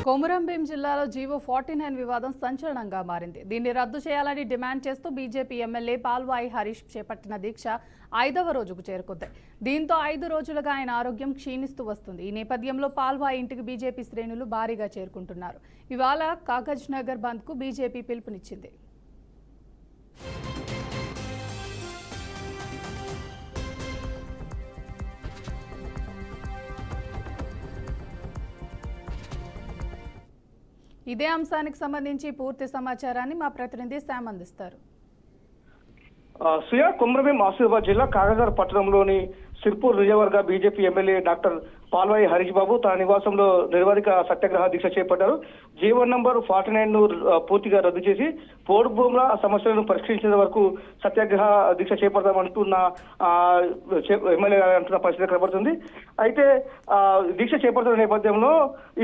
కొమురంభీం జిల్లాలో జీవో 49 వివాదం సంచలనంగా మారింది. దీన్ని రద్దు చేయాలని డిమాండ్ చేస్తూ బీజేపీ ఎమ్మెల్యే పాల్వాయి హరీష్ చేపట్టిన దీక్ష 5వ రోజుకు చేరుకుంది. దీంతో 5 రోజులుగా ఆయన ఆరోగ్యం క్షీణిస్తూ వస్తుంది. ఈ నేపథ్యంలో పాల్వాయి ఇంటికి బీజేపీ శ్రేణులు భారీగా చేరుకుంటున్నారు. ఇవాళ కాగజ్ నగర్ బంద్కు బీజేపీ పిలుపునిచ్చింది. ఇదే అంశానికి సంబంధించి పూర్తి సమాచారాన్ని మా ప్రతినిధి శామ్ అందిస్తారు. సుయా కొమురంభీం ఆసిఫాబాద్ జిల్లా కాగజనగర్ పట్టణంలోని సిర్పూర్ నియోజకవర్గ BJP MLA doctor Palvai Harish Babu తన నివాసంలో నిరవధిక సత్యాగ్రహ దీక్ష చేపట్టారు. జీవో నంబర్ 49 ను పూర్తిగా రద్దు చేసి పోడు భూముల సమస్యలను పరిష్కరించే వరకు సత్యాగ్రహ దీక్ష చేపడతామంటున్న ఎమ్మెల్యే అంటున్న పరిస్థితి కనబడుతుంది. అయితే దీక్ష చేపడుతున్న నేపథ్యంలో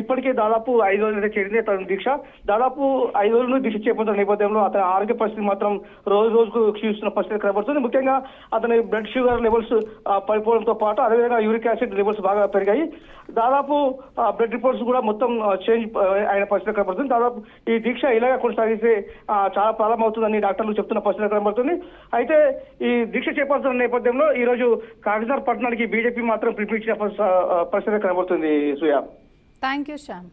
ఇప్పటికే దాదాపు 5 రోజులు చేరింది తన దీక్ష. దాదాపు 5 రోజులు దీక్ష చేపడుతున్న నేపథ్యంలో అతని ఆరోగ్య పరిస్థితి మాత్రం రోజు రోజుకు క్షీణిస్తున్న పరిస్థితి కనబడుతుంది. ముఖ్యంగా అతని బ్లడ్ షుగర్ లెవెల్స్ పడిపోవడంతో పాటు అదేవిధంగా యూరిక్ యాసిడ్ లెవెల్స్ బాగా పెరిగాయి. దాదాపు బ్లడ్ రిపోర్ట్స్ కూడా మొత్తం చేంజ్ అయిన పరిస్థితి కనబడుతుంది. దాదాపు ఈ దీక్ష ఇలాగా కొనసాగిస్తే చాలా ప్రాబ్లం అవుతుందని డాక్టర్లు చెప్తున్న పరిస్థితి కనబడుతుంది. అయితే ఈ దీక్ష చేపడుతున్న నేపథ్యంలో ఈ రోజు కాగజనగర్ పట్టణానికి బీజేపీ మాత్రం పిలిపించిన పరిస్థితి కనబడుతుంది. సుయా, థ్యాంక్ యూ శ్యామ్.